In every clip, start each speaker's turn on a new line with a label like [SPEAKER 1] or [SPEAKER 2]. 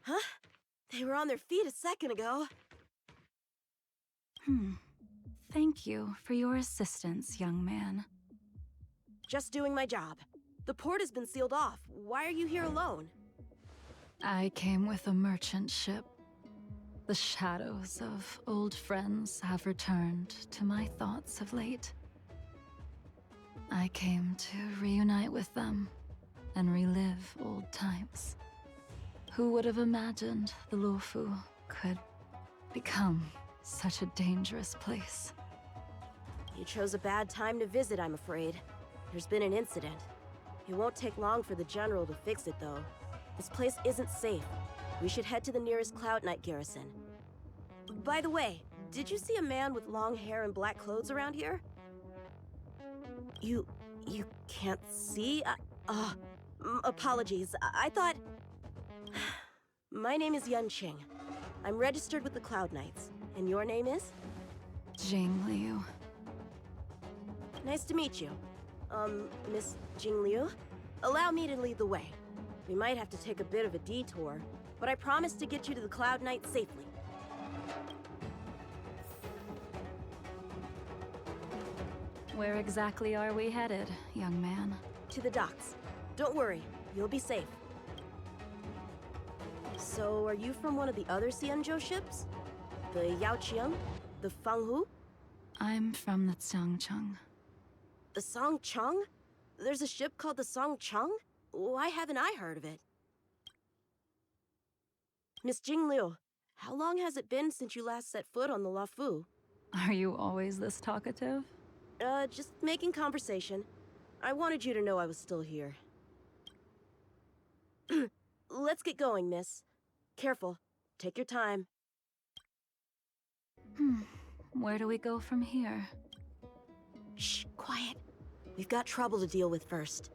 [SPEAKER 1] Huh? They were on their feet a second ago.
[SPEAKER 2] Thank you for your assistance, young man.
[SPEAKER 1] Just doing my job. The port has been sealed off. Why are you here alone?
[SPEAKER 2] I came with a merchant ship. The shadows of old friends have returned to my thoughts of late. I came to reunite with them and relive old times. Who would have imagined the Luofu could become such a dangerous place?
[SPEAKER 1] You chose a bad time to visit, I'm afraid. There's been an incident. It won't take long for the General to fix it, though. This place isn't safe. We should head to the nearest Cloud Knight garrison. By the way, did you see a man with long hair and black clothes around here? You can't see? Apologies. I thought... My name is Yanqing. I'm registered with the Cloud Knights. And your name is?
[SPEAKER 2] Jingliu.
[SPEAKER 1] Nice to meet you. Miss Jingliu? Allow me to lead the way. We might have to take a bit of a detour, but I promise to get you to the Cloud Knight safely.
[SPEAKER 2] Where exactly are we headed, young man?
[SPEAKER 1] To the docks. Don't worry, you'll be safe. So, are you from one of the other Xianzhou ships? The Yaoqiang? The Fanghu?
[SPEAKER 2] I'm from the Xiangcheng.
[SPEAKER 1] The Songcheng? There's a ship called the Songcheng? Why haven't I heard of it? Miss Jingliu, how long has it been since you last set foot on the Luofu?
[SPEAKER 2] Are you always this talkative?
[SPEAKER 1] Just making conversation. I wanted you to know I was still here. Let's get going, miss. Careful. Take your time.
[SPEAKER 2] Where do we go from here?
[SPEAKER 1] Shh, quiet. We've got trouble to deal with first.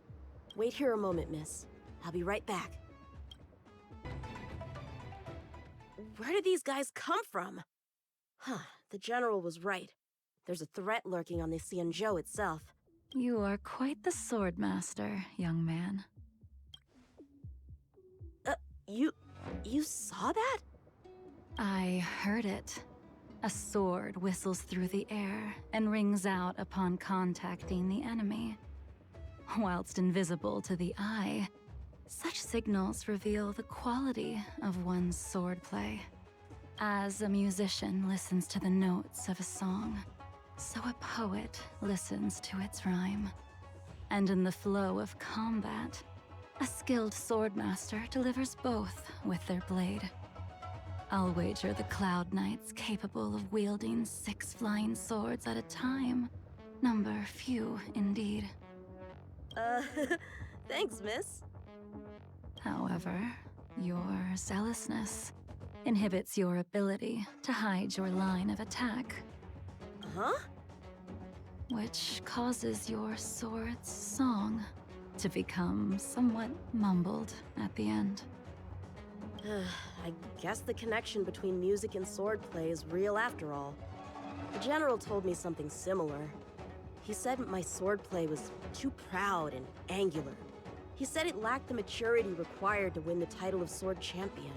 [SPEAKER 1] Wait here a moment, miss. I'll be right back. Where did these guys come from? Huh, the General was right. There's a threat lurking on the Xianzhou itself.
[SPEAKER 2] You are quite the sword master, young man.
[SPEAKER 1] You saw that?
[SPEAKER 2] I heard it. A sword whistles through the air and rings out upon contacting the enemy. Whilst invisible to the eye, such signals reveal the quality of one's swordplay. As a musician listens to the notes of a song, so a poet listens to its rhyme. And in the flow of combat, a skilled swordmaster delivers both with their blade. I'll wager the Cloud Knights capable of wielding 6 flying swords at a time. Number few, indeed.
[SPEAKER 1] Thanks, miss.
[SPEAKER 2] However, your zealousness inhibits your ability to hide your line of attack,
[SPEAKER 1] Huh?
[SPEAKER 2] which causes your sword's song to become somewhat mumbled at the end.
[SPEAKER 1] I guess the connection between music and swordplay is real after all. The General told me something similar. He said my swordplay was too proud and angular. He said it lacked the maturity required to win the title of Sword Champion.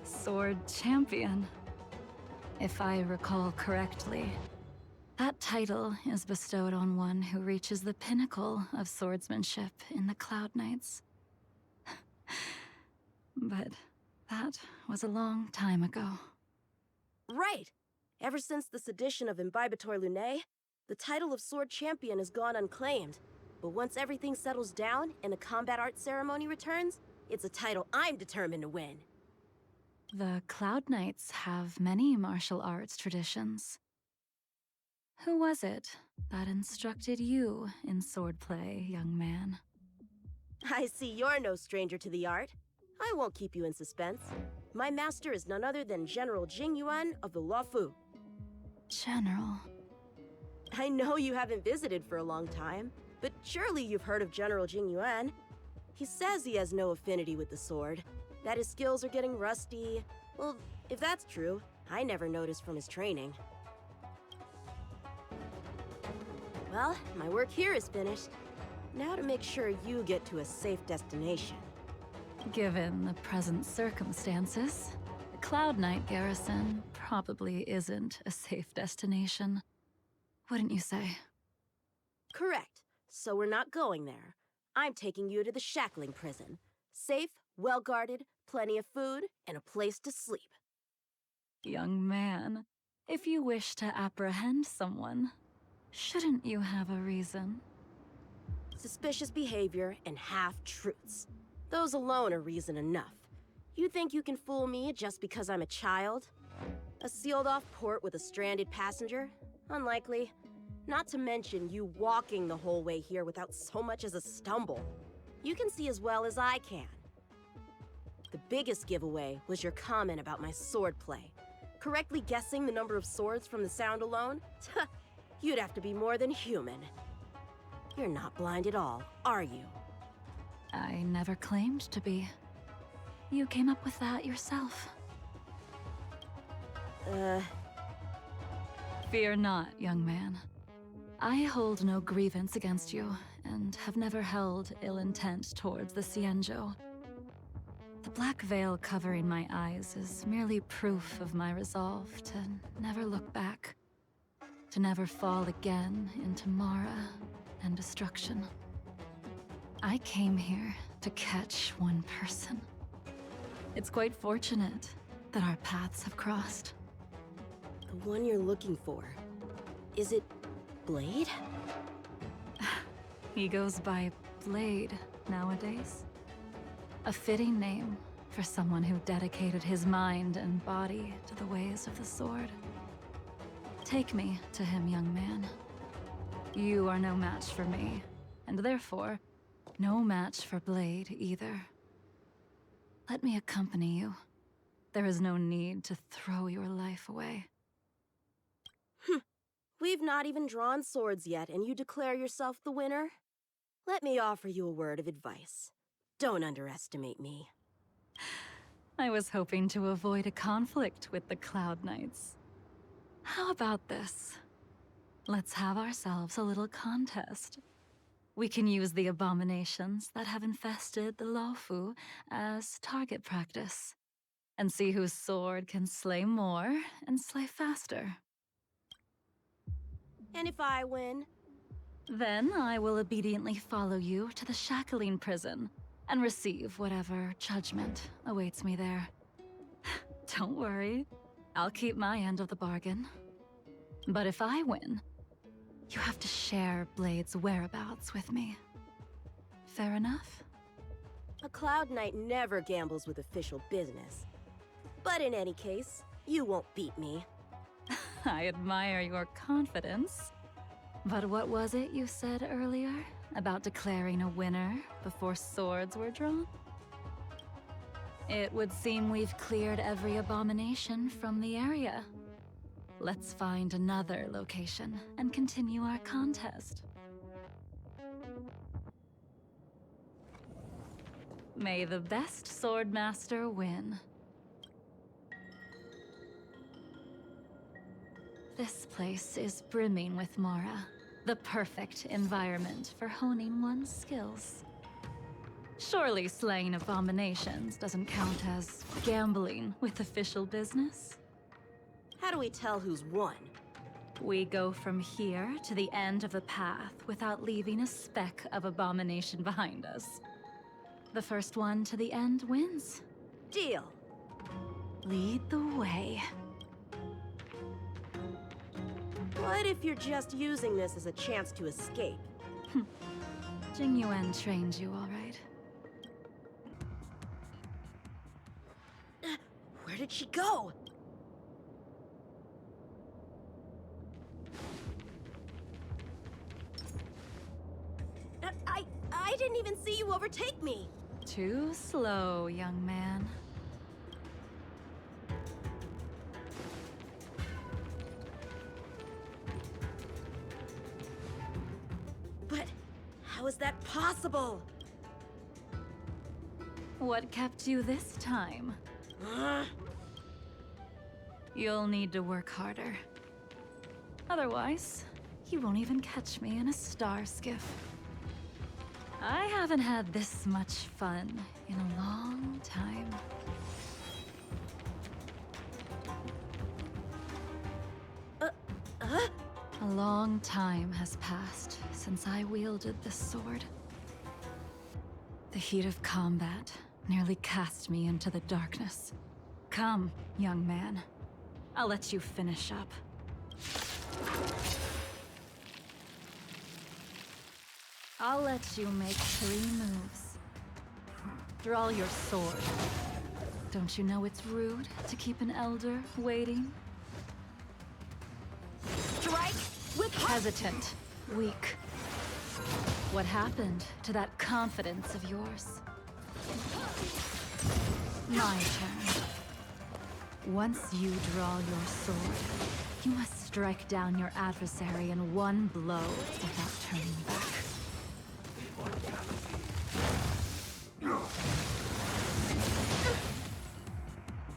[SPEAKER 2] Sword Champion. If I recall correctly, that title is bestowed on one who reaches the pinnacle of swordsmanship in the Cloud Knights. But that was a long time ago.
[SPEAKER 1] Right! Ever since the sedition of Imbibitor Lunae, the title of Sword Champion has gone unclaimed. But once everything settles down and a combat art ceremony returns, it's a title I'm determined to win.
[SPEAKER 2] The Cloud Knights have many martial arts traditions. Who was it that instructed you in swordplay, young man?
[SPEAKER 1] I see you're no stranger to the art. I won't keep you in suspense. My master is none other than General Jingyuan of the Luofu.
[SPEAKER 2] General.
[SPEAKER 1] I know you haven't visited for a long time, but surely you've heard of General Jingyuan. He says he has no affinity with the sword, that his skills are getting rusty. Well, if that's true, I never noticed from his training. Well, my work here is finished. Now to make sure you get to a safe destination.
[SPEAKER 2] Given the present circumstances, the Cloud Knight garrison probably isn't a safe destination. Wouldn't you say?
[SPEAKER 1] Correct. So we're not going there. I'm taking you to the shackling prison. Safe, well-guarded, plenty of food, and a place to sleep.
[SPEAKER 2] Young man, if you wish to apprehend someone, shouldn't you have a reason?
[SPEAKER 1] Suspicious behavior and half-truths. Those alone are reason enough. You think you can fool me just because I'm a child? A sealed-off port with a stranded passenger? Unlikely. Not to mention you walking the whole way here without so much as a stumble. You can see as well as I can. The biggest giveaway was your comment about my swordplay. Correctly guessing the number of swords from the sound alone? You'd have to be more than human. You're not blind at all, are you?
[SPEAKER 2] I never claimed to be. You came up with that yourself. Fear not, young man. I hold no grievance against you, and have never held ill intent towards the Xianzhou. The black veil covering my eyes is merely proof of my resolve to never look back, to never fall again into Mara and destruction. I came here to catch one person. It's quite fortunate that our paths have crossed.
[SPEAKER 1] The one you're looking for. Is it Blade?
[SPEAKER 2] He goes by Blade nowadays. A fitting name for someone who dedicated his mind and body to the ways of the sword. Take me to him, young man. You are no match for me, and therefore, no match for Blade either. Let me accompany you. There is no need to throw your life away.
[SPEAKER 1] We've not even drawn swords yet, and you declare yourself the winner? Let me offer you a word of advice. Don't underestimate me.
[SPEAKER 2] I was hoping to avoid a conflict with the Cloud Knights. How about this? Let's have ourselves a little contest. We can use the abominations that have infested the Luofu as target practice, and see whose sword can slay more and slay faster.
[SPEAKER 1] And if I win?
[SPEAKER 2] Then I will obediently follow you to the shackling prison and receive whatever judgment awaits me there. Don't worry, I'll keep my end of the bargain. But if I win, you have to share Blade's whereabouts with me. Fair enough?
[SPEAKER 1] A Cloud Knight never gambles with official business. But in any case, you won't beat me.
[SPEAKER 2] I admire your confidence. But what was it you said earlier about declaring a winner before swords were drawn? It would seem we've cleared every abomination from the area. Let's find another location and continue our contest. May the best swordmaster win. This place is brimming with Mara, the perfect environment for honing one's skills. Surely slaying abominations doesn't count as gambling with official business?
[SPEAKER 1] How do we tell who's won?
[SPEAKER 2] We go from here to the end of the path without leaving a speck of abomination behind us. The first one to the end wins.
[SPEAKER 1] Deal.
[SPEAKER 2] Lead the way.
[SPEAKER 1] What if you're just using this as a chance to escape?
[SPEAKER 2] Jingliu trained you all right.
[SPEAKER 1] Where did she go? I didn't even see you overtake me.
[SPEAKER 2] Too slow, young man.
[SPEAKER 1] But how is that possible?
[SPEAKER 2] What kept you this time?
[SPEAKER 1] Uh,
[SPEAKER 2] You'll need to work harder. Otherwise, you won't even catch me in a star skiff. I haven't had this much fun in a long long time has passed since I wielded this sword. The heat of combat nearly cast me into the darkness. Come, young man. I'll let you finish up. I'll let you make 3 moves. Draw your sword. Don't you know it's rude to keep an elder waiting?
[SPEAKER 1] Strike with
[SPEAKER 2] Hesitant, weak. What happened to that confidence of yours? My turn. Once you draw your sword, you must strike down your adversary in one blow without turning back.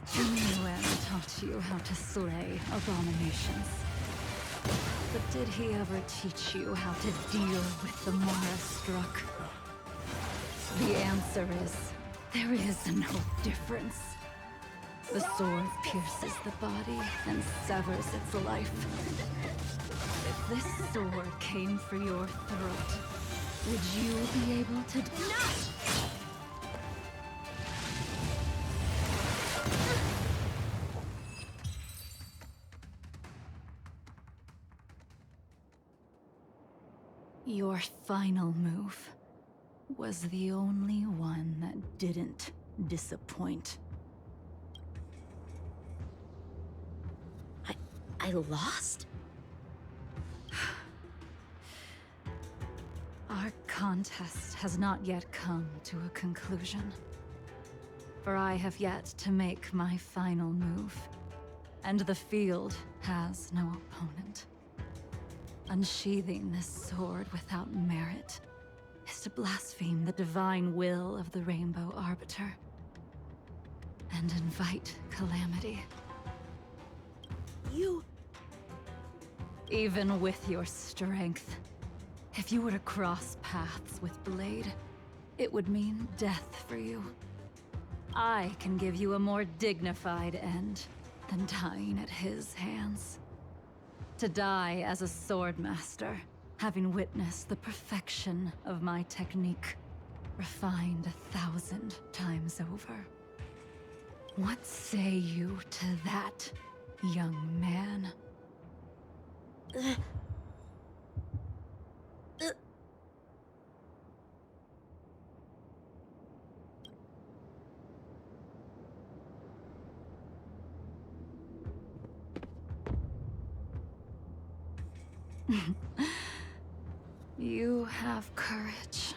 [SPEAKER 2] Jingliu taught you how to slay abominations. But did he ever teach you how to deal with the Mara struck? The answer is, there is no difference. The sword pierces the body and severs its life. If this sword came for your throat, would you be able to... No! Your final move was the only one that didn't disappoint.
[SPEAKER 1] I lost?
[SPEAKER 2] Our contest has not yet come to a conclusion. For I have yet to make my final move, and the field has no opponent. Unsheathing this sword without merit is to blaspheme the divine will of the Rainbow Arbiter and invite calamity.
[SPEAKER 1] You...
[SPEAKER 2] Even with your strength, if you were to cross paths with Blade, it would mean death for you. I can give you a more dignified end than dying at his hands. To die as a swordmaster, having witnessed the perfection of my technique, refined 1,000 times over. What say you to that, young man? You have courage.